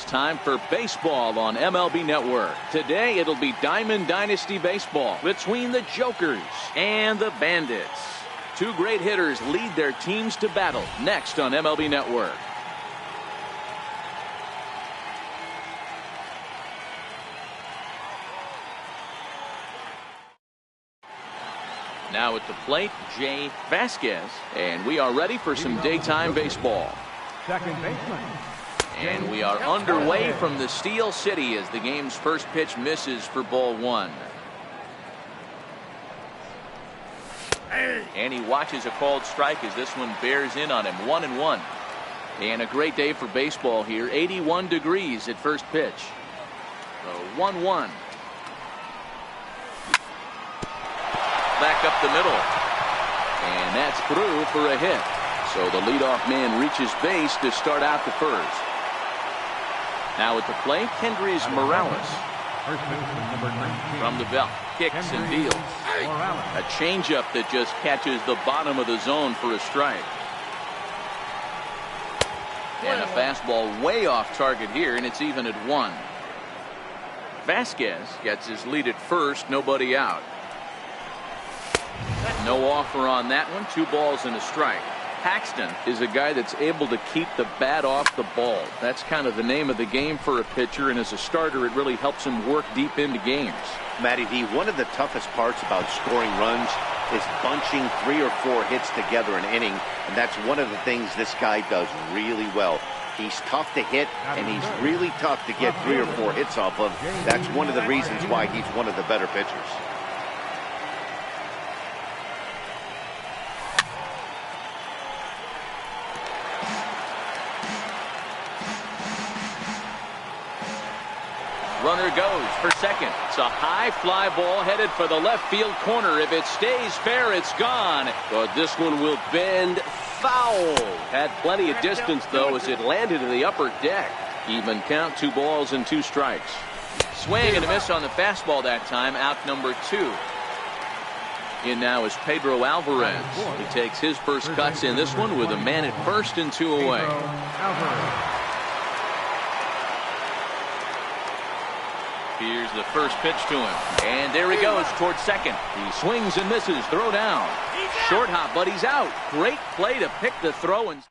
time for baseball on MLB Network. Today it'll be Diamond Dynasty Baseball between the Jokers and the Bandits. Two great hitters lead their teams to battle next on MLB Network. Now at the plate, Jay Vasquez, and we are ready for some daytime baseball. Second baseman. And we are underway from the Steel City as the game's first pitch misses for ball one. And he watches a called strike as this one bears in on him. 1-1. And a great day for baseball here. 81 degrees at first pitch. So 1-1. Back up the middle. And that's through for a hit. So the leadoff man reaches base to start out the first. Now at the plate, Kendrys Morales. First baseman, number 19. From the belt, kicks and deals. A changeup that just catches the bottom of the zone for a strike. And a fastball way off target here, and it's even at 1. Vasquez gets his lead at first, nobody out. No offer on that one. 2 balls and a strike. Paxton is a guy that's able to keep the bat off the ball. That's kind of the name of the game for a pitcher, and as a starter it really helps him work deep into games. Matty D, one of the toughest parts about scoring runs is bunching 3 or 4 hits together an inning, and that's one of the things this guy does really well. He's tough to hit, and he's really tough to get 3 or 4 hits off of. That's one of the reasons why he's one of the better pitchers. Runner goes for second. It's a high fly ball headed for the left field corner. If it stays fair, it's gone. But this one will bend foul. Had plenty of distance, though, as it landed in the upper deck. Even count, 2 balls and 2 strikes. Swing and a miss on the fastball that time. Out number 2. In now is Pedro Alvarez. He takes his first cuts in this one with a man at first and 2 away. Here's the first pitch to him. And there he goes towards second. He swings and misses. Throw down. Short hop, but he's out. Great play to pick the throw. And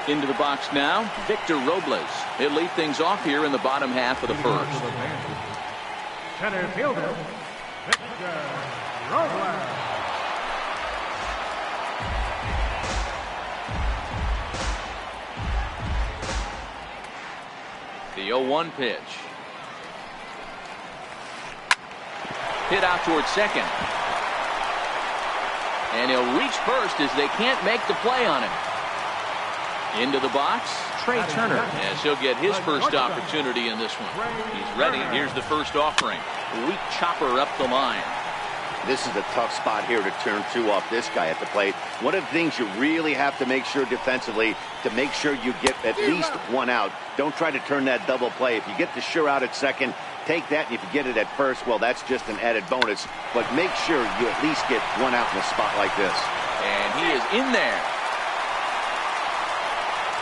into the box now, Victor Robles. He'll lead things off here in the bottom half of the first. Center fielder, Victor Robles. The 0-1 pitch. Hit out towards second. And he'll reach first as they can't make the play on him. Into the box, Trey Turner, as he'll get his first opportunity in this one. He's ready. Here's the first offering. Weak chopper up the line. This is a tough spot here to turn 2 off this guy at the plate. One of the things you really have to make sure defensively to make sure you get at least 1 out. Don't try to turn that double play. If you get the sure out at second, take that, and if you get it at first, well, that's just an added bonus. But make sure you at least get 1 out in a spot like this. And he is in there.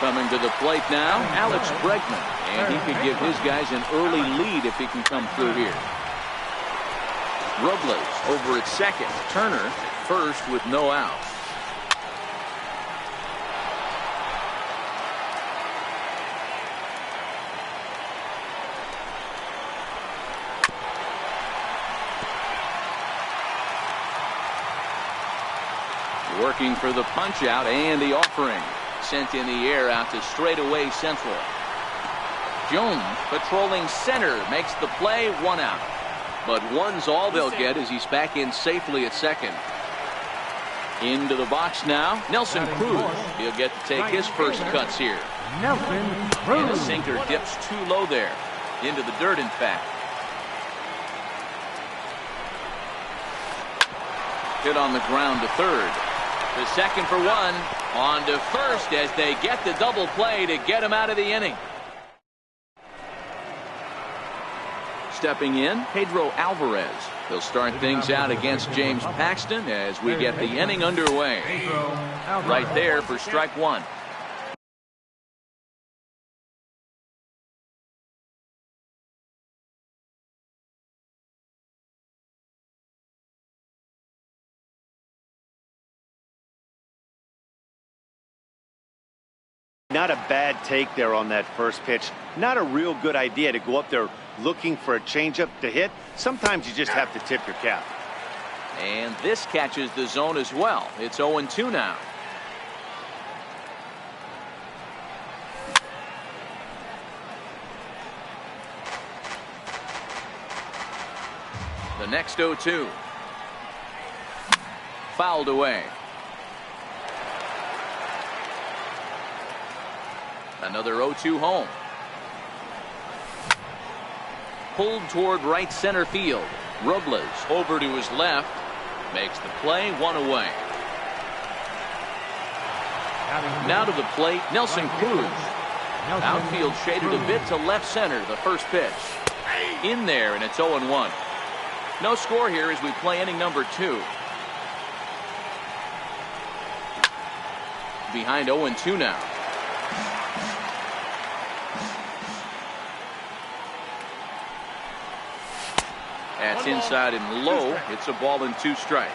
Coming to the plate now, Alex Bregman. And he could give his guys an early lead if he can come through here. Robles over at second. Turner first with no out. Working for the punch out and the offering. Sent in the air out to straightaway central. Jones patrolling center makes the play. 1 out. But 1's all they'll get as he's back in safely at second. Into the box now, Nelson Cruz. He'll get to take his first cuts here. Nelson Cruz. And a sinker dips too low there. Into the dirt, in fact. Hit on the ground to third. The second for 1. On to first as they get the double play to get him out of the inning. Stepping in, Pedro Alvarez. He'll start things out against James Paxton as we get the inning underway. Right there for strike 1. Not a bad take there on that first pitch. Not a real good idea to go up there looking for a changeup to hit. Sometimes you just have to tip your cap. And this catches the zone as well. It's 0-2 now. The next 0-2. Fouled away. Another 0-2 home. Pulled toward right center field. Robles over to his left. Makes the play, 1 away. Now to the plate, Nelson Cruz. Outfield shaded a bit to left center, the first pitch. In there, and it's 0-1. No score here as we play inning number 2. Behind 0-2 now. That's inside and low. It's a ball and 2 strikes.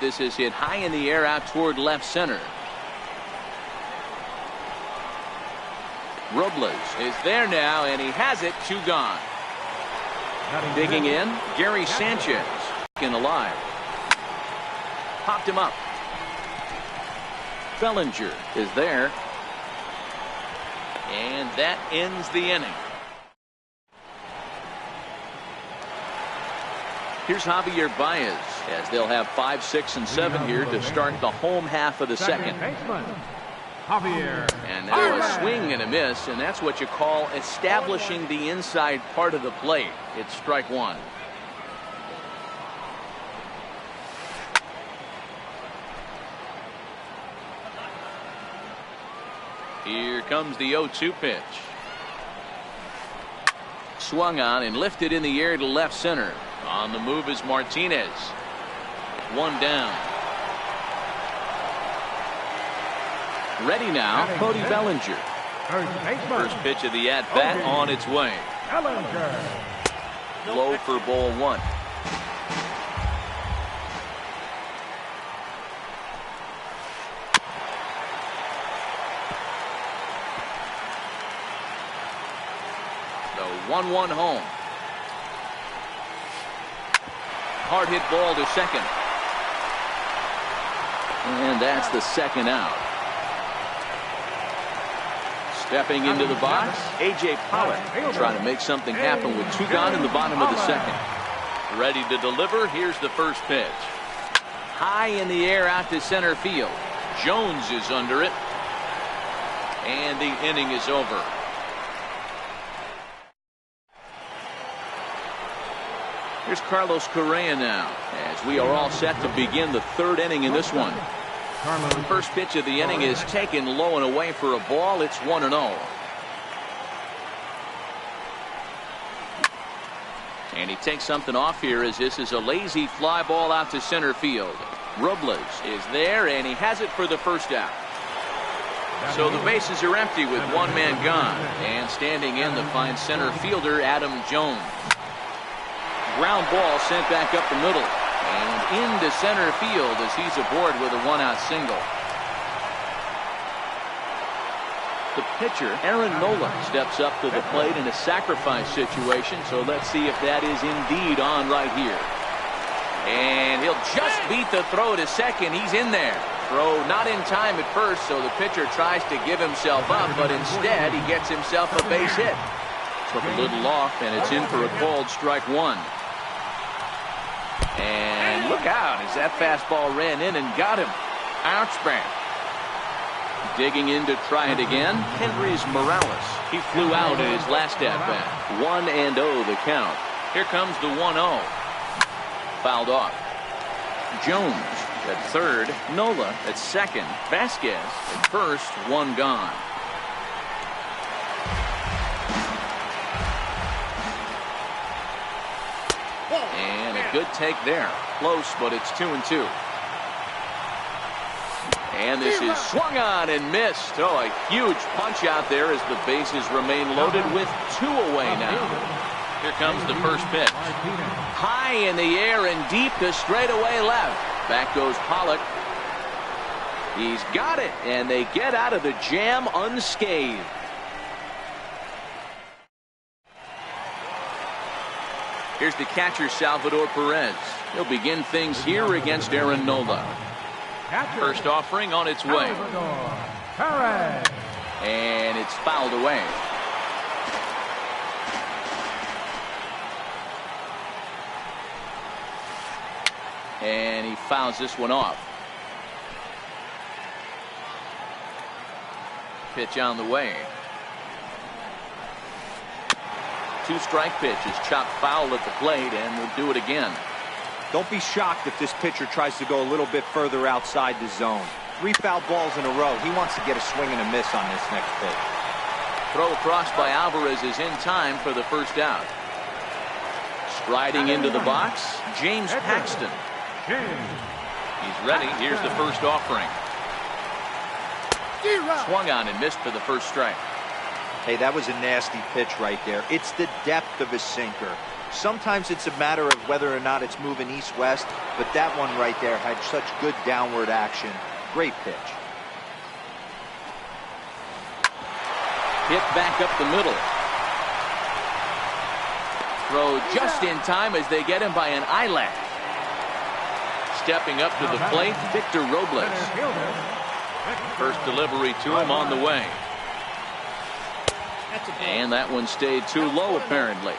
This is hit high in the air out toward left center. Robles is there now, and he has it. 2 gone. Digging in, Gary Sanchez. In alive. Popped him up. Bellinger is there. And that ends the inning. Here's Javier Baez as they'll have 5, 6, and 7 here to start the home half of the second. And now a swing and a miss, and that's what you call establishing the inside part of the plate. It's strike 1. Here comes the 0-2 pitch. Swung on and lifted in the air to left center. On the move is Martinez. 1 down. Ready now, Cody Bellinger. First pitch of the at-bat on its way. Low for ball 1. The 1-1 home. Hard hit ball to second. And that's the second out. Stepping into the box, A.J. Pollock trying to make something happen with 2 gone in the bottom of the second. Ready to deliver. Here's the first pitch. High in the air out to center field. Jones is under it. And the inning is over. Here's Carlos Correa now as we are all set to begin the 3rd inning in this one. The first pitch of the inning is taken low and away for a ball. It's 1-0. And he takes something off here as this is a lazy fly ball out to center field. Robles is there, and he has it for the first out. So the bases are empty with 1 man gone. And standing in the fine center fielder, Adam Jones. Ground ball sent back up the middle. And into center field as he's aboard with a 1-out single. The pitcher, Aaron Nola, steps up to the plate in a sacrifice situation. So let's see if that is indeed on right here. And he'll just beat the throw to second. He's in there. Throw not in time at first, so the pitcher tries to give himself up, but instead he gets himself a base hit. Took a little off, and it's in for a called strike 1. And look out as that fastball ran in and got him. Ouchback. Digging in to try it again, Henry's Morales. He flew out in his last at-bat. 1-0 the count. Here comes the 1-0. Fouled off. Jones at third, Nola at second, Vasquez at first, 1 gone. And a good take there. Close, but it's 2-2. And this is swung on and missed. Oh, a huge punch out there as the bases remain loaded with 2 away now. Here comes the first pitch. High in the air and deep to straightaway left. Back goes Pollock. He's got it, and they get out of the jam unscathed. Here's the catcher, Salvador Perez. He'll begin things here against Aaron Nola. First offering on its way. And it's fouled away. And he fouls this one off. Pitch on the way. 2-strike pitch is chopped foul at the plate, and we'll do it again. Don't be shocked if this pitcher tries to go a little bit further outside the zone. 3 foul balls in a row. He wants to get a swing and a miss on this next pitch. Throw across by Alvarez is in time for the first out. Striding into the box, James Paxton. He's ready. Here's the first offering. Swung on and missed for the first strike. Hey, that was a nasty pitch right there. It's the depth of his sinker. Sometimes it's a matter of whether or not it's moving east-west, but that one right there had such good downward action. Great pitch. Hit back up the middle. Throw just in time as they get him by an eyelash. Stepping up to the plate, Victor Robles. First delivery to him on the way. And that one stayed too low, apparently.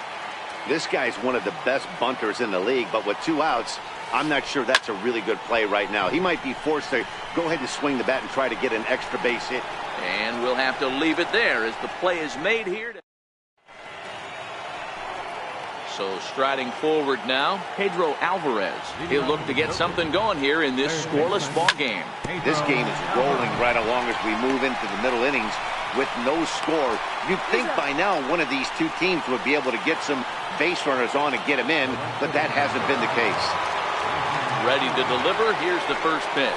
This guy's one of the best bunters in the league, but with 2 outs, I'm not sure that's a really good play right now. He might be forced to go ahead and swing the bat and try to get an extra base hit. And we'll have to leave it there as the play is made here. So striding forward now, Pedro Alvarez. He'll look to get something going here in this scoreless ball game. This game is rolling right along as we move into the middle innings with no score. You'd think by now one of these 2 teams would be able to get some base runners on and get them in, but that hasn't been the case. Ready to deliver. Here's the first pitch.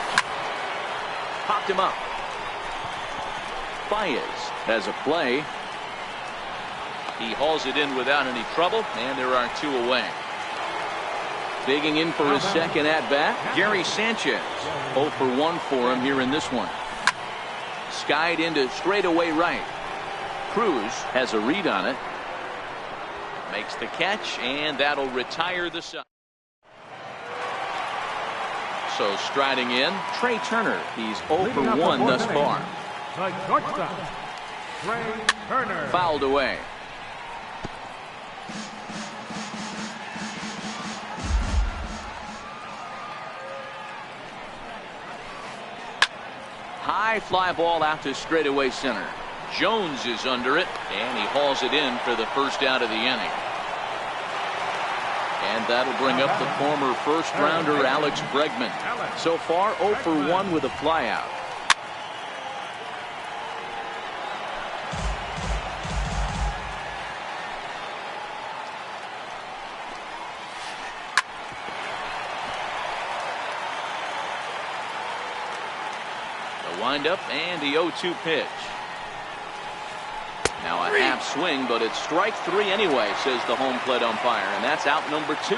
Popped him up. Baez has a play. He hauls it in without any trouble, and there are 2 away. Digging in for his second at-bat, Gary Sanchez. 0 for 1 for him here in this one. Skied into straightaway right. Cruz has a read on it. Makes the catch, and that'll retire the side. So striding in, Trey Turner. He's 0 for 1 thus far. Fouled away. High fly ball out to straightaway center. Jones is under it, and he hauls it in for the first out of the inning. And that'll bring up the former first-rounder Alex Bregman. So far, 0 for 1 with a flyout. Wind-up and the 0-2 pitch. Now a half swing, but it's strike 3 anyway, says the home plate umpire, and that's out number 2.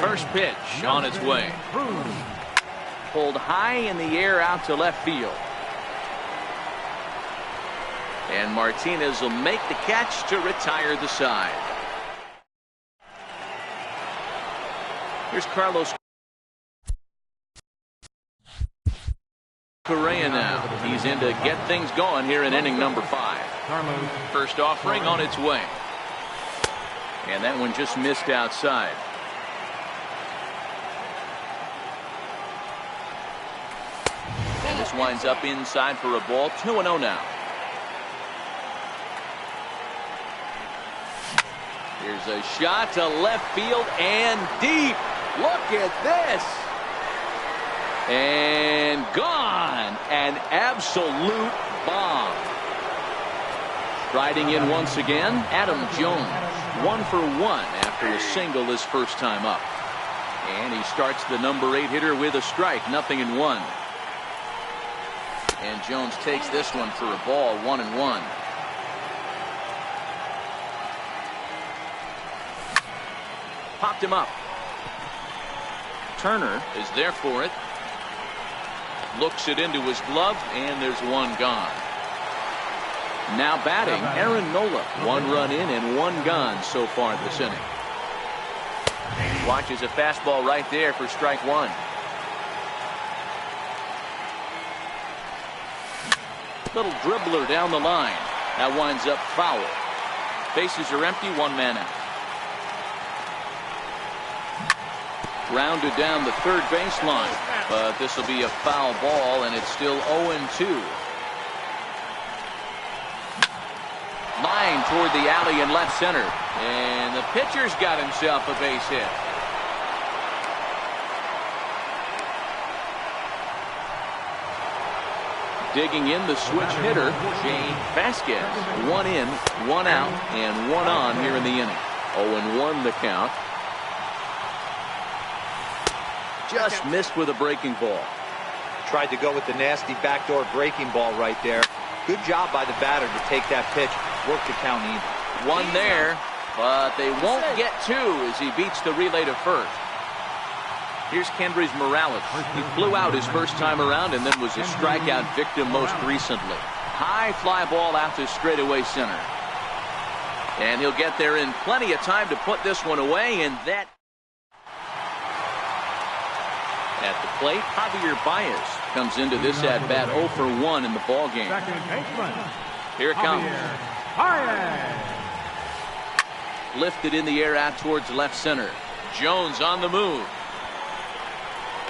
First pitch on its way. Pulled high in the air out to left field. And Martinez will make the catch to retire the side. Here's Carlos Correa now. He's in to get things going here in inning number 5. First offering on its way. And that one just missed outside. And this winds up inside for a ball. 2-0 now. Here's a shot to left field and deep. Look at this. And gone. An absolute bomb. Striding in once again, Adam Jones. 1 for 1 after a single his first time up. And he starts the number 8 hitter with a strike. 0-1. And Jones takes this one for a ball. 1-1. Popped him up. Turner is there for it. Looks it into his glove, and there's one gone. Now batting, Aaron Nola. 1 run in and 1 gone so far this inning. Watches a fastball right there for strike 1. Little dribbler down the line. That winds up foul. Bases are empty, 1 man out. Grounded down the third baseline, but this will be a foul ball, and it's still 0-2. Line toward the alley in left center, and the pitcher's got himself a base hit. Digging in the switch hitter, Shane Vasquez. 1 in, 1 out, and 1 on here in the inning. 0-1 the count. Just missed with a breaking ball. Tried to go with the nasty backdoor breaking ball right there. Good job by the batter to take that pitch, work the count even. 1 there, but they won't get 2 as he beats the relay to first. Here's Kendrys Morales. He flew out his first time around and then was a strikeout victim most recently. High fly ball out to straightaway center. And he'll get there in plenty of time to put this one away, and that. At the plate, Javier Baez comes into this at bat 0 for 1 in the ball game. Here it comes. Lifted in the air out towards left center. Jones on the move.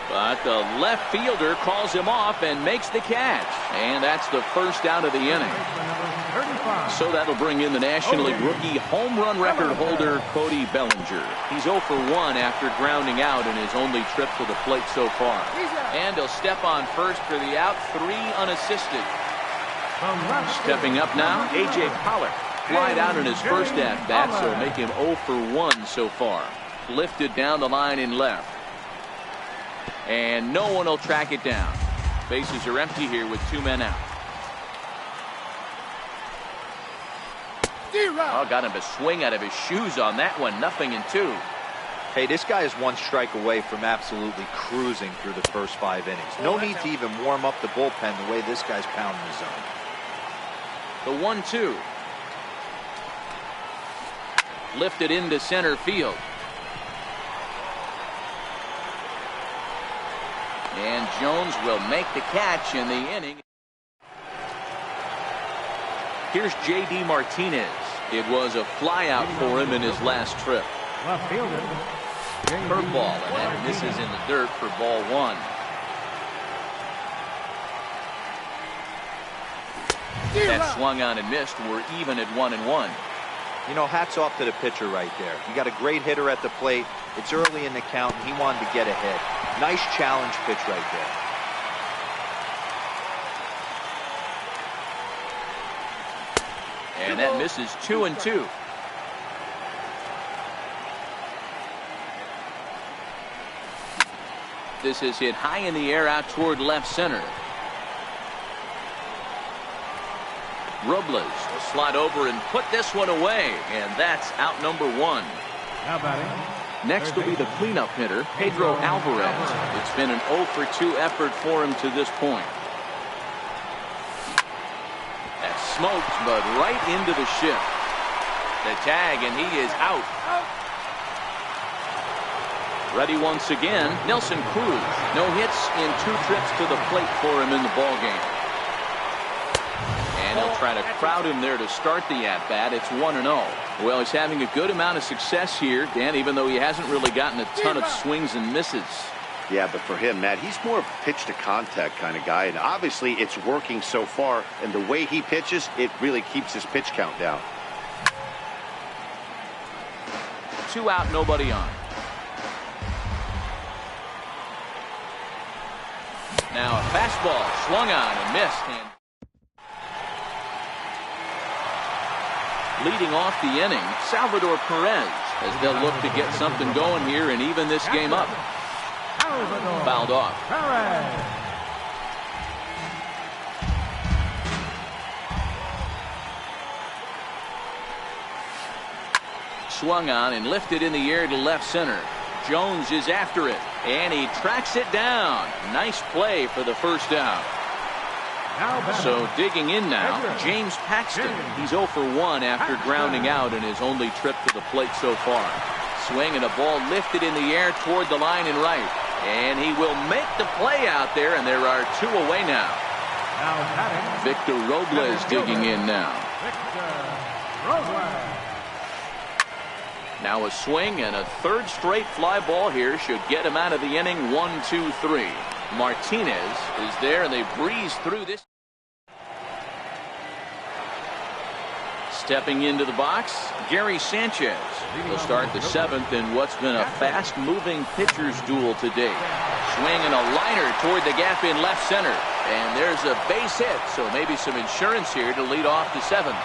But the left fielder calls him off and makes the catch. And that's the first out of the inning. So that'll bring in the National League rookie home run record holder Cody Bellinger. He's 0 for 1 after grounding out in his only trip to the plate so far. And he'll step on first for the out, 3 unassisted. Stepping up now, A.J. Pollock. Flied out in his first at bat, so make him 0 for 1 so far. Lifted down the line in left. And no one will track it down. Bases are empty here with 2 men out. Oh, got him to swing out of his shoes on that one. 0-2. Hey, this guy is 1 strike away from absolutely cruising through the first 5 innings. No need to even warm up the bullpen the way this guy's pounding the zone. The 1-2. Lifted into center field. And Jones will make the catch in the inning. Here's J.D. Martinez. It was a flyout for him in his last trip. Curveball, and that misses in the dirt for ball 1. That swung on and missed. We're even at 1-1. You know, hats off to the pitcher right there. You got a great hitter at the plate. It's early in the count, and he wanted to get ahead. Nice challenge pitch right there. And that misses 2-2. This is hit high in the air out toward left center. Robles will slide over and put this one away, and that's out number 1. Now batting. Next will be the cleanup hitter, Pedro Alvarez. It's been an 0 for 2 effort for him to this point. That smoked, but right into the shift. The tag, and he is out. Ready once again, Nelson Cruz. No hits in 2 trips to the plate for him in the ballgame. And he'll try to crowd him there to start the at-bat. It's 1-0. Well, he's having a good amount of success here, Dan, even though he hasn't really gotten a ton of swings and misses. Yeah, but for him, Matt, he's more of a pitch-to-contact kind of guy, and obviously it's working so far, and the way he pitches, it really keeps his pitch count down. 2 out, nobody on. Now a fastball swung on and missed. And leading off the inning, Salvador Perez, as they'll look to get something going here and even this game up. Fouled off. Swung on and lifted in the air to left center. Jones is after it, and he tracks it down. Nice play for the first down. So digging in now, James Paxton. He's 0 for 1 after grounding out in his only trip to the plate so far. Swing and a ball lifted in the air toward the line and right. And he will make the play out there, and there are 2 away now. Victor Robles digging in now. Now a swing and a third straight fly ball here should get him out of the inning. 1, 2, 3. Martinez is there, and they breeze through this. Stepping into the box, Gary Sanchez. He'll start the 7th in what's been a fast-moving pitcher's duel today. Swing and a liner toward the gap in left center. And there's a base hit, so maybe some insurance here to lead off the 7th.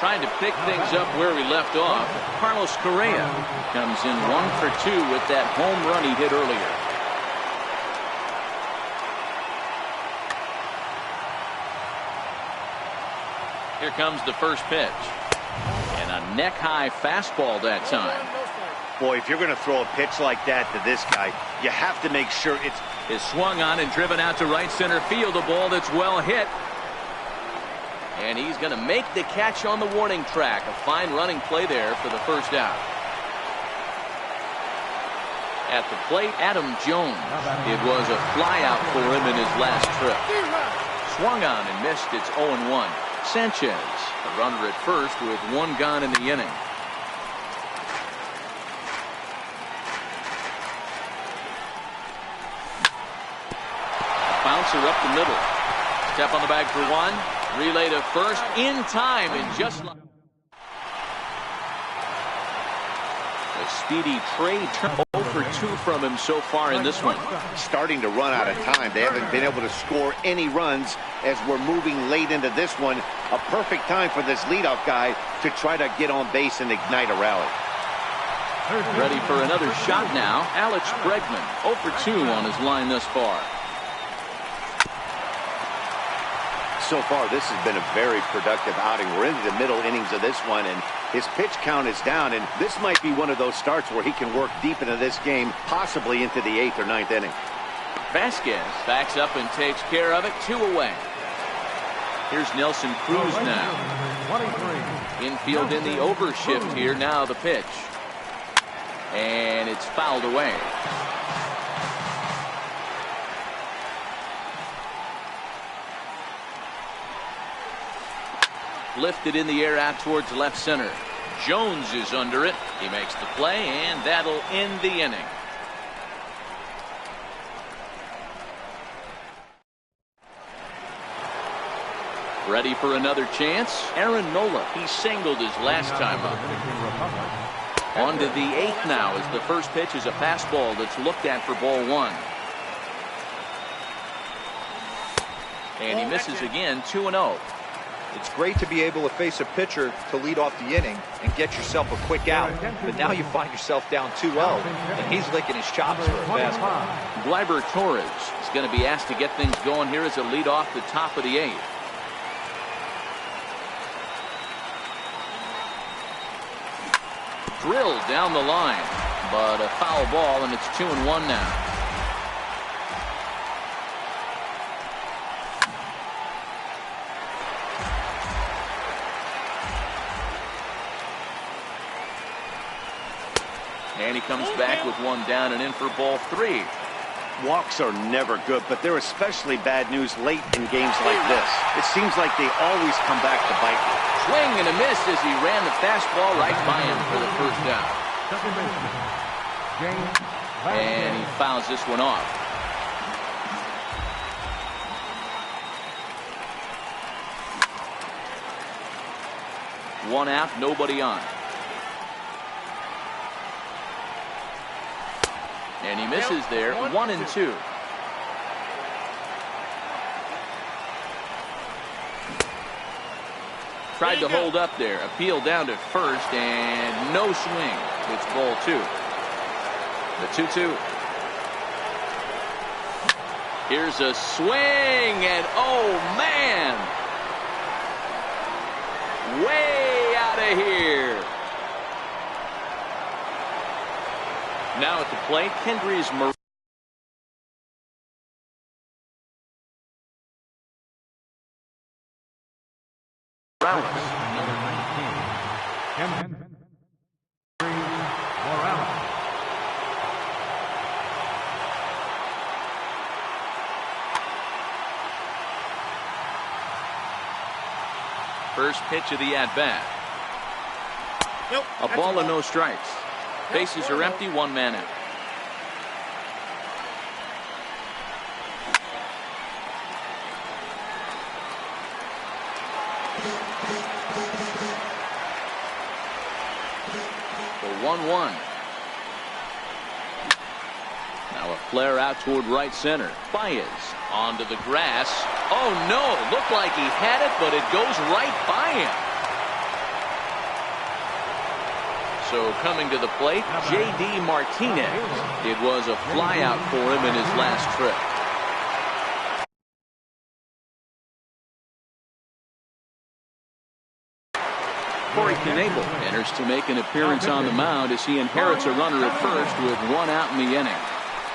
Trying to pick things up where we left off, Carlos Correa comes in 1 for 2 with that home run he hit earlier. Here comes the first pitch. And a neck-high fastball that time. Boy, if you're going to throw a pitch like that to this guy, you have to make sure it's swung on and driven out to right center field. A ball that's well hit. And he's going to make the catch on the warning track. A fine running play there for the first out. At the plate, Adam Jones. It was a flyout for him in his last trip. Swung on and missed. It's 0-1. Sanchez, a runner at first with 1 gone in the inning. Bouncer up the middle. Step on the bag for 1. Relay to first in time, and just like a speedy Trey Turner. 0 for 2 from him so far in this one. Starting to run out of time. They haven't been able to score any runs as we're moving late into this one. A perfect time for this leadoff guy to try to get on base and ignite a rally. Ready for another shot now. Alex Bregman, 0 for 2 on his line thus far. So far, this has been a very productive outing. We're into the middle innings of this one, and his pitch count is down, and this might be one of those starts where he can work deep into this game, possibly into the 8th or 9th inning. Vasquez backs up and takes care of it. 2 away. Here's Nelson Cruz now. Infield in the overshift here. Now the pitch. And it's fouled away. Lifted in the air out towards left center. Jones is under it. He makes the play, and that'll end the inning. Ready for another chance. Aaron Nola. He singled his last time up. On to the 8th now as the first pitch is a fastball that's looked at for ball 1. And he misses again. 2-0. It's great to be able to face a pitcher to lead off the inning and get yourself a quick out. But now you find yourself down 2-0, and he's licking his chops for a fastball. Gleyber Torres is going to be asked to get things going here as a lead off the top of the 8th. Drilled down the line, but a foul ball, and it's 2-1 now. And he comes back with 1 down and in for ball 3. Walks are never good, but they're especially bad news late in games like this. It seems like they always come back to bite you. Swing and a miss as he ran the fastball right by him for the first down. And he fouls this one off. One out, nobody on. And he misses there. 1-2. Tried to hold up there. Appeal down to first, and no swing. It's ball 2. The 2-2. Here's a swing, and oh man, way out of here. Now at the plate, Kendrys Morales. First pitch of the at-bat. Nope, A ball and no strikes. Bases are empty, one man out. The 1-1. Now a flare out toward right center. Baez onto the grass. Oh no, looked like he had it, but it goes right by him. So coming to the plate, J.D. Martinez. It was a flyout for him in his last trip. Corey Knebel enters to make an appearance on the mound as he inherits a runner at first with one out in the inning.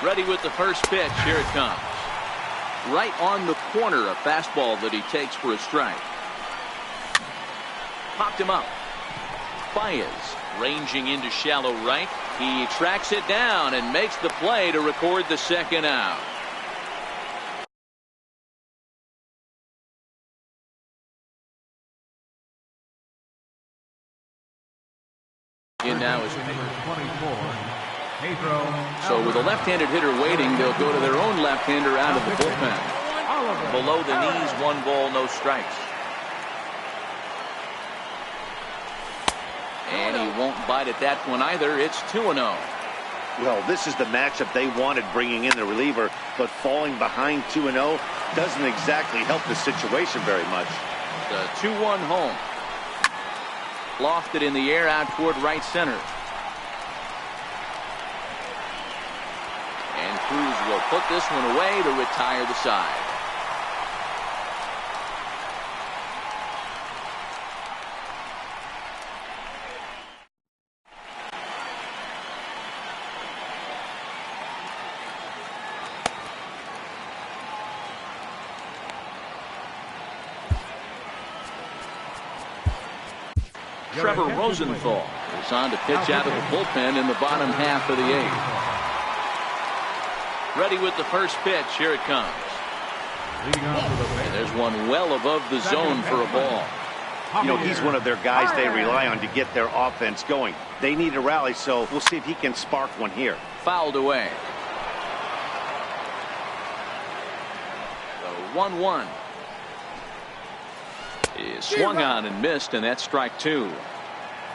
Ready with the first pitch. Here it comes. Right on the corner, a fastball that he takes for a strike. Popped him up. Baez ranging into shallow right. He tracks it down and makes the play to record the second out. In now is so with a left-handed hitter waiting, they'll go to their own left-hander out of the bullpen. Below the knees, 1 ball, no strikes. And he won't bite at that one either. It's 2-0. Well, this is the matchup they wanted, bringing in the reliever, but falling behind 2-0 doesn't exactly help the situation very much. The 2-1 home. Lofted in the air out toward right center. And Cruz will put this one away to retire the side. Trevor Rosenthal is on to pitch out of the bullpen in the bottom half of the 8th. Ready with the first pitch. Here it comes. And there's one well above the zone for a ball. You know, he's one of their guys they rely on to get their offense going. They need a rally, so we'll see if he can spark one here. Fouled away. The 1-1 is swung on and missed, and that's strike 2.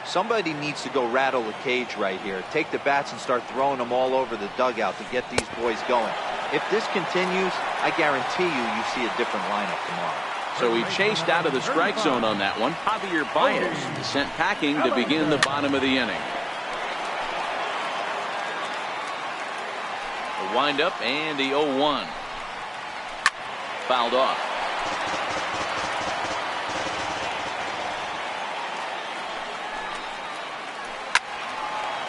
Somebody needs to go rattle the cage right here. Take the bats and start throwing them all over the dugout to get these boys going. If this continues, I guarantee you see a different lineup tomorrow. So he chased out of the strike zone on that one. Javier Baez is sent packing to begin the bottom of the inning. The windup and the 0-1. Fouled off.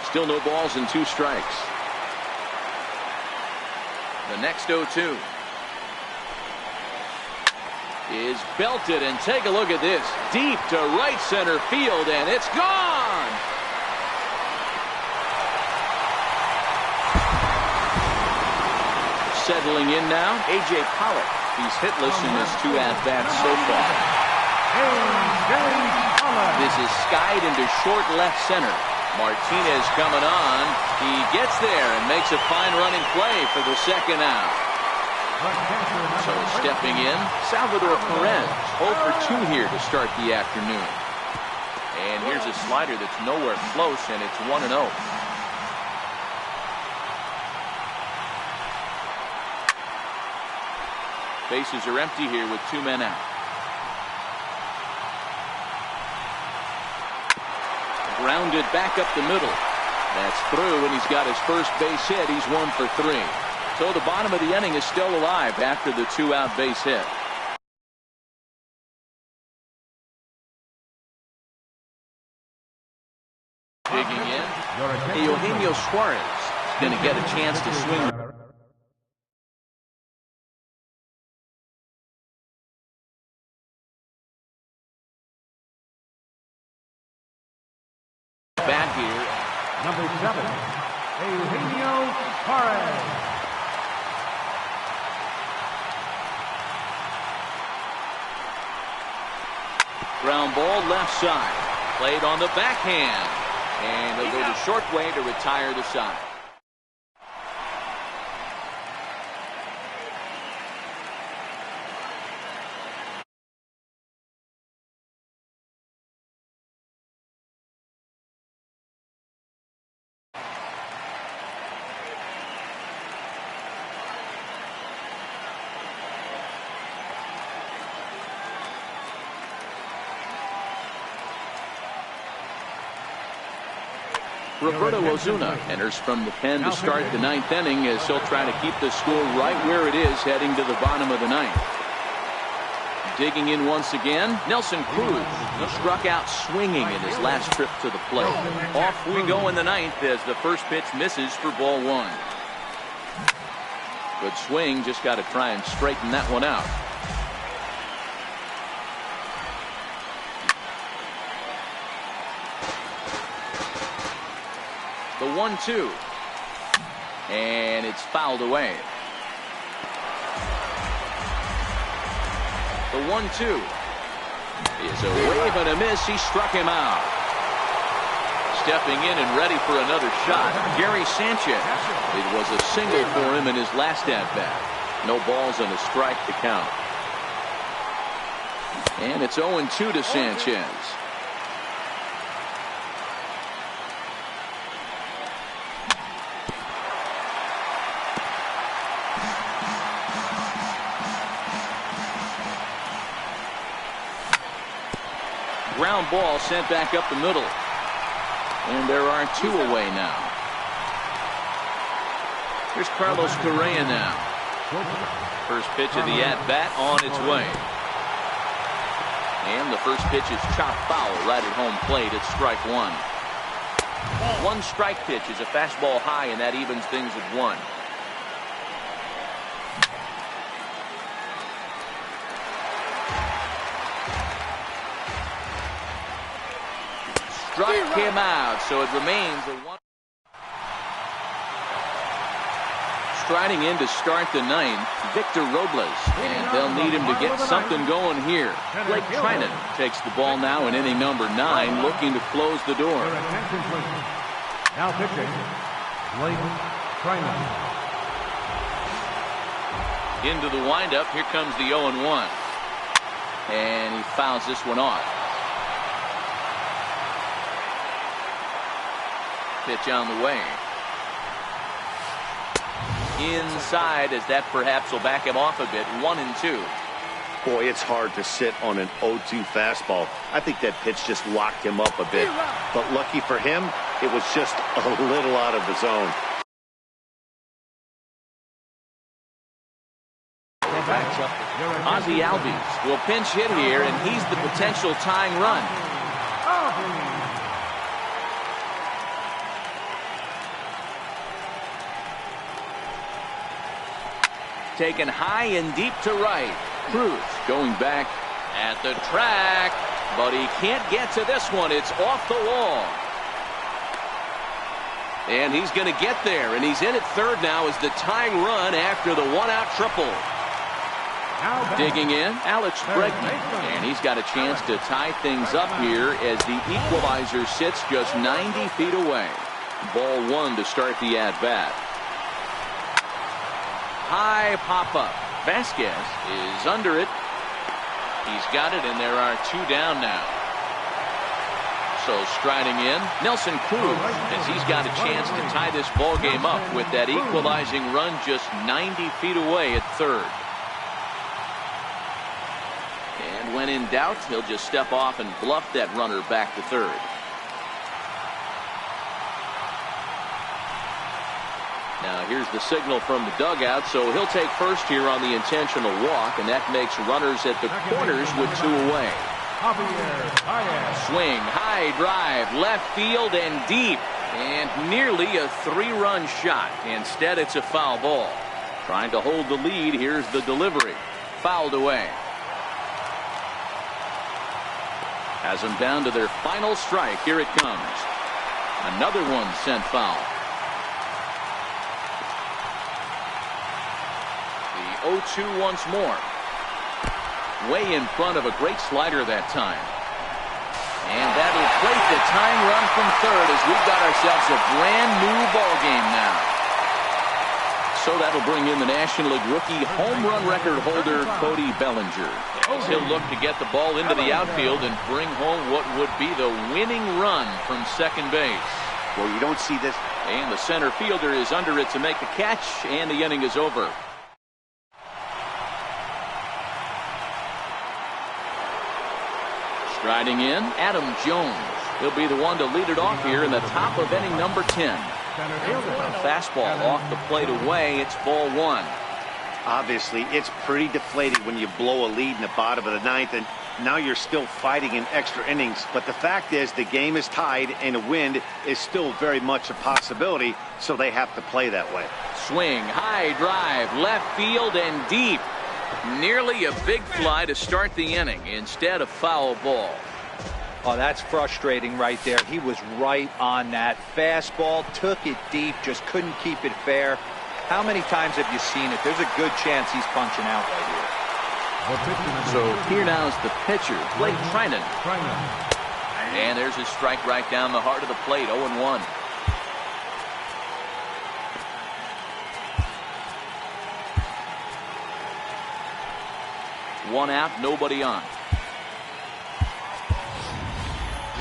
Still no balls and 2 strikes. The next 0-2 is belted, and take a look at this. Deep to right center field, and it's gone. Settling in now, A.J. Pollock. He's hitless in his 2 at-bats so far. This is skied into short left center. Martinez coming on. He gets there and makes a fine running play for the second out. So stepping in, Salvador Perez, 0 for 2 here to start the afternoon. And here's a slider that's nowhere close, and it's 1-0. Bases are empty here with 2 men out. Grounded back up the middle. That's through, and he's got his first base hit. He's 1 for 3. So the bottom of the inning is still alive after the 2-out base hit. Digging in, Eugenio Suarez going to get a chance to swing. Back here. Number 7, Eugenio Suarez. Ground ball left side. Played on the backhand. And he'll go the short way to retire the side. Roberto Ozuna enters from the pen to start the 9th inning as he'll try to keep the score right where it is heading to the bottom of the 9th. Digging in once again, Nelson Cruz struck out swinging in his last trip to the plate. Off we go in the 9th as the first pitch misses for ball 1. Good swing, just got to try and straighten that one out. The 1-2. And it's fouled away. The 1-2 is a wave and a miss. He struck him out. Stepping in and ready for another shot, Gary Sanchez. It was a single for him in his last at-bat. No balls and a strike to count. And it's 0-2 to Sanchez. Ground ball sent back up the middle. And there are 2 away now. Here's Carlos Correa now. First pitch of the at-bat on its way. And the first pitch is chopped foul right at home plate at strike 1. One strike pitch is a fastball high, and that evens things at 1. Struck him out, so it remains a 1. Striding in to start the 9th, Victor Robles, and they'll need him to get something going here. Blake Trinan takes the ball now in inning number 9, looking to close the door. Now pitching, Blake Trinan. Into the windup, here comes the 0-1. And he fouls this one off. Pitch on the way. Inside, as that perhaps will back him off a bit. 1-2. Boy, it's hard to sit on an 0-2 fastball. I think that pitch just locked him up a bit. But lucky for him, it was just a little out of the zone. Ozzie Albies will pinch hit here, and he's the potential tying run. Taken high and deep to right. Cruz going back at the track, but he can't get to this one. It's off the wall. And he's going to get there, and he's in at third now as the tying run after the one-out triple. Digging in, Alex Bregman, and he's got a chance to tie things up here as the equalizer sits just 90 feet away. Ball 1 to start the at-bat. High pop-up. Vasquez is under it. He's got it, and there are 2 down now. So striding in, Nelson Cruz, as he's got a chance to tie this ball game up with that equalizing run just 90 feet away at third. And when in doubt, he'll just step off and bluff that runner back to third. Now here's the signal from the dugout, so he'll take first here on the intentional walk, and that makes runners at the corners with 2 away. Swing, high drive, left field and deep. And nearly a 3-run shot. Instead, it's a foul ball. Trying to hold the lead. Here's the delivery. Fouled away. Has them down to their final strike. Here it comes. Another one sent foul. The 0-2 once more. Way in front of a great slider that time. And that'll plate the tying run from third as we've got ourselves a brand new ball game now. So that'll bring in the National League rookie home run record holder Cody Bellinger, as he'll look to get the ball into the outfield and bring home what would be the winning run from second base. Well, you don't see this. And the center fielder is under it to make the catch, and the inning is over. Striding in, Adam Jones. He'll be the one to lead it off here in the top of inning number 10. A fastball off the plate away. It's ball 1. Obviously, it's pretty deflating when you blow a lead in the bottom of the 9th, and now you're still fighting in extra innings. But the fact is, the game is tied, and a win is still very much a possibility, so they have to play that way. Swing, high drive, left field and deep. Nearly a big fly to start the inning. Instead, a foul ball. Oh, that's frustrating right there. He was right on that. Fastball, took it deep, just couldn't keep it fair. How many times have you seen it? There's a good chance he's punching out right here. So here now is the pitcher, Blake Trinan. And there's his strike right down the heart of the plate, 0-1. One out, nobody on.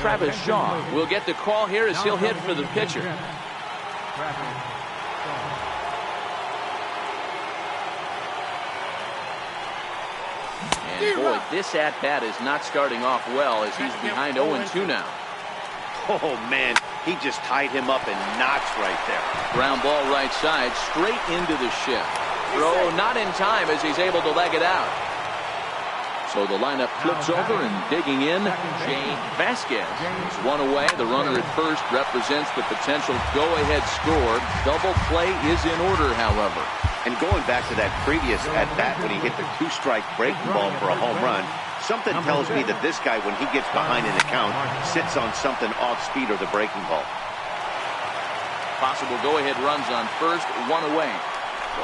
Travis Shaw will get the call here as he'll hit for the pitcher. And boy, this at-bat is not starting off well as he's behind 0-2 now. Oh, man, he just tied him up in knots right there. Ground ball right side, straight into the shift. Throw not in time as he's able to leg it out. So the lineup flips over, and digging in, Jane Vasquez is one away. The runner at first represents the potential go-ahead score. Double play is in order, however. And going back to that previous at-bat when he hit the 2-strike breaking ball for a home run, something tells me that this guy, when he gets behind in the count, sits on something off speed or the breaking ball. Possible go-ahead runs on first, one away.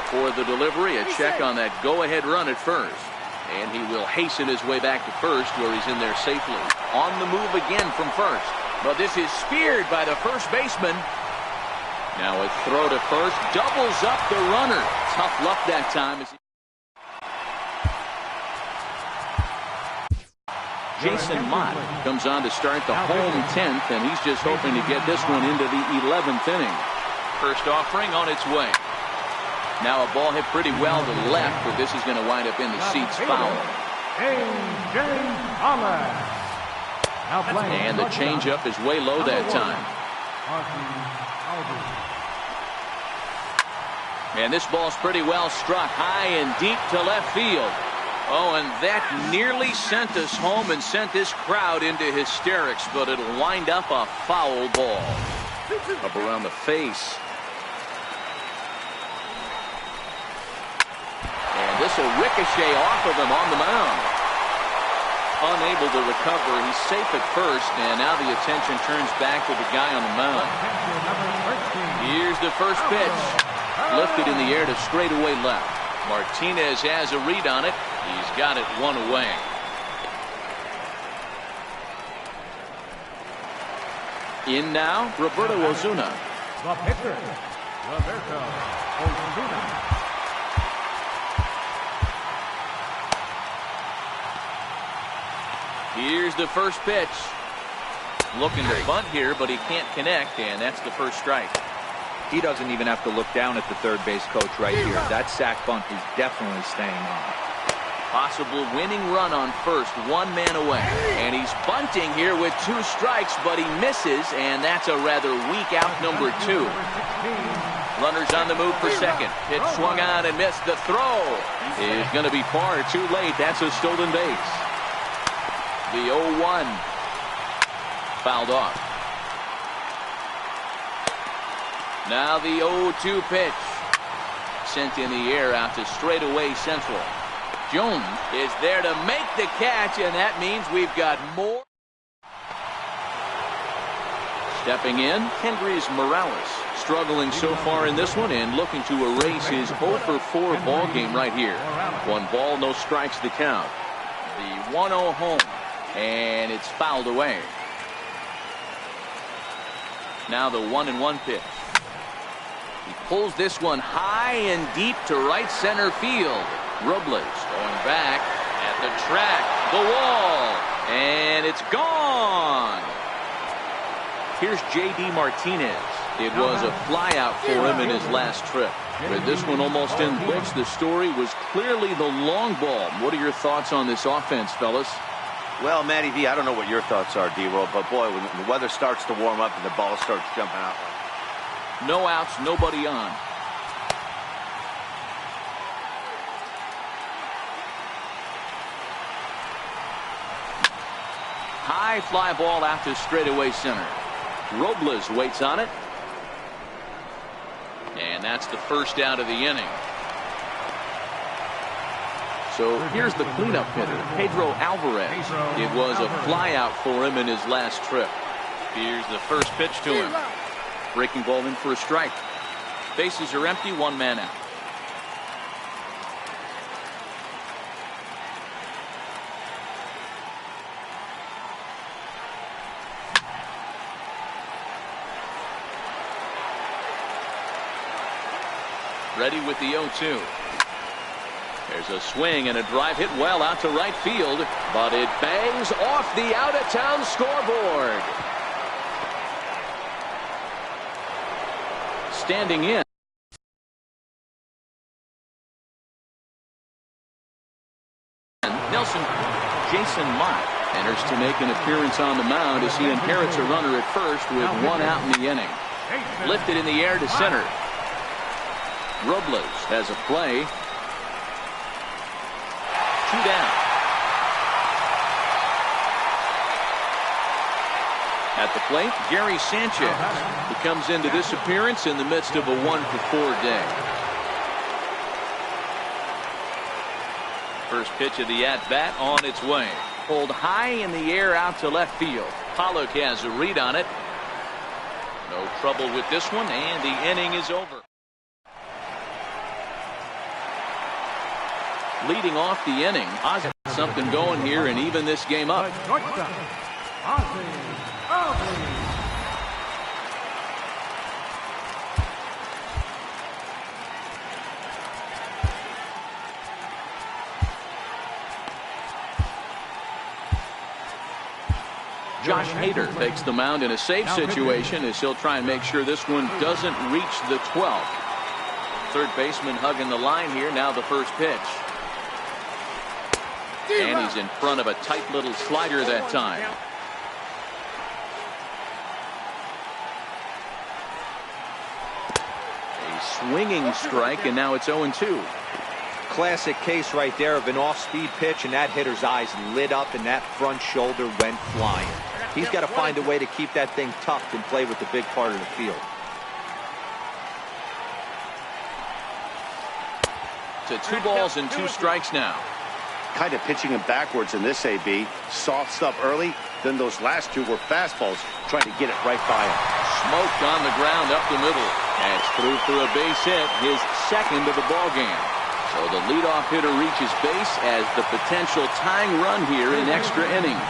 Before the delivery, a check on that go-ahead run at first. And he will hasten his way back to first, where he's in there safely. On the move again from first. But this is speared by the first baseman. Now a throw to first. Doubles up the runner. Tough luck that time. Jason Mott comes on to start the home 10th, and he's just hoping to get this one into the 11th inning. First offering on its way. Now a ball hit pretty well to the left, but this is going to wind up in the seats foul. And the changeup is way low that time. And this ball's pretty well struck high and deep to left field. Oh, and that nearly sent us home and sent this crowd into hysterics, but it'll wind up a foul ball. Up around the face. This will ricochet off of him on the mound. Unable to recover. He's safe at first, and now the attention turns back to the guy on the mound. Here's the first pitch. Lifted in the air to straightaway left. Martinez has a read on it. He's got it one away. In now, Roberto Osuna. The pitcher, Roberto Osuna. Here's the first pitch. Looking to bunt here, but he can't connect, and that's the first strike. He doesn't even have to look down at the third base coach right here. That sac bunt is definitely staying on. Possible winning run on first, one man away. And he's bunting here with 2 strikes, but he misses, and that's a rather weak out number 2. Runners on the move for second. Pitch swung on and missed. The throw is going to be far too late. That's a stolen base. The 0-1 fouled off. Now the 0-2 pitch. Sent in the air out to straightaway central. Jones is there to make the catch, and that means we've got more. Stepping in, Kendrys Morales. Struggling so far in this one and looking to erase his 0-for-4 ball game right here. 1 ball, no strikes to count. The 1-0 home, and it's fouled away. Now the 1-1 pitch. He pulls this one high and deep to right center field. Robles going back at the track, the wall, and it's gone. Here's J.D. Martinez. It was a flyout for him in his last trip. With this one almost in books, the story was clearly the long ball. What are your thoughts on this offense, fellas? Well, Matty V, I don't know what your thoughts are, D-Roll, but boy, when the weather starts to warm up and the ball starts jumping out. No outs, nobody on. High fly ball out to straightaway center. Robles waits on it. And that's the first out of the inning. So here's the cleanup hitter, Pedro Alvarez. It was a flyout for him in his last trip. Here's the first pitch to him. Breaking ball in for a strike. Bases are empty, 1 man out. Ready with the 0-2. There's a swing and a drive hit well out to right field, but it bangs off the out-of-town scoreboard. Standing in. Nelson Jason Mott enters to make an appearance on the mound as he inherits a runner at first with 1 out in the inning. Lifted in the air to center. Robles has a play. 2 down. At the plate, Gary Sanchez, who comes into this appearance in the midst of a 1-for-4 day. First pitch of the at-bat on its way. Pulled high in the air out to left field. Pollock has a read on it. No trouble with this one, and the inning is over. Leading off the inning, Ozzie something going here and even this game up. Josh Hader takes the mound in a safe situation as he'll try and make sure this one doesn't reach the 12th. Third baseman hugging the line here. Now the first pitch. And he's in front of a tight little slider that time. A swinging strike, and now it's 0-2. Classic case right there of an off-speed pitch, and that hitter's eyes lit up and that front shoulder went flying. He's got to find a way to keep that thing tucked and play with the big part of the field. To 2 balls and 2 strikes now. Kind of pitching him backwards in this AB. Soft stuff early, then those last 2 were fastballs, trying to get it right by him. Smoked on the ground up the middle. That's through for a base hit, his second of the ball game. So the leadoff hitter reaches base as the potential tying run here in extra innings.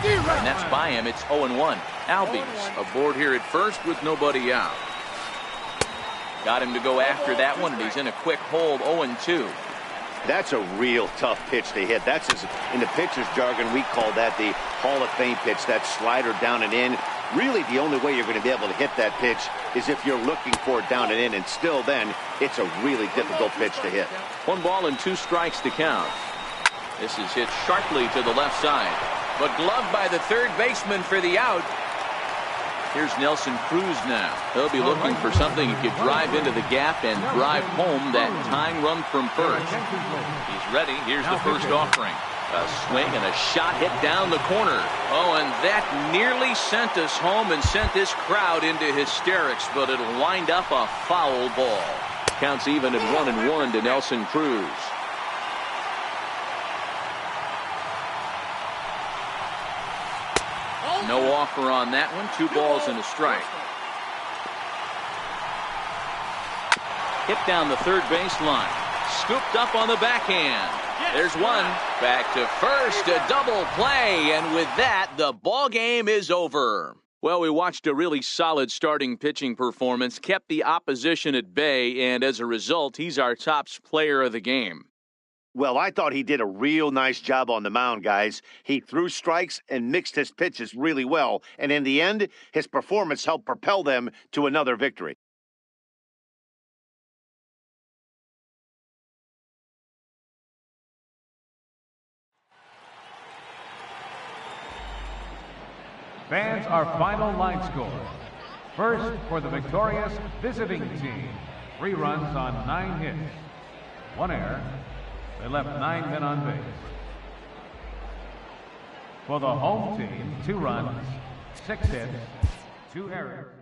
And that's by him. It's 0-1. Albies aboard here at first with nobody out. Got him to go after that one, and he's in a quick hold. 0-2. That's a real tough pitch to hit. That's, in the pitcher's jargon, we call that the Hall of Fame pitch. That slider down and in. Really, the only way you're going to be able to hit that pitch is if you're looking for it down and in, and still then, it's a really difficult pitch to hit. 1 ball and 2 strikes to count. This is hit sharply to the left side, but gloved by the third baseman for the out. Here's Nelson Cruz now. He'll be looking for something he could drive into the gap and drive home that tying run from first. He's ready. Here's the first offering. A swing and a shot hit down the corner. Oh, and that nearly sent us home and sent this crowd into hysterics, but it'll wind up a foul ball. Counts even at 1-1 to Nelson Cruz. No offer on that one. 2 balls and a strike. Hit down the third baseline. Scooped up on the backhand. There's one. Back to first. A double play. And with that, the ball game is over. Well, we watched a really solid starting pitching performance, kept the opposition at bay, and as a result, he's our top player of the game. Well, I thought he did a real nice job on the mound, guys. He threw strikes and mixed his pitches really well, and in the end, his performance helped propel them to another victory. Fans, our final line score. First, for the victorious visiting team, 3 runs on 9 hits, 1 error. They left 9 men on base. For the home team, 2 runs, 6 hits, 2 errors.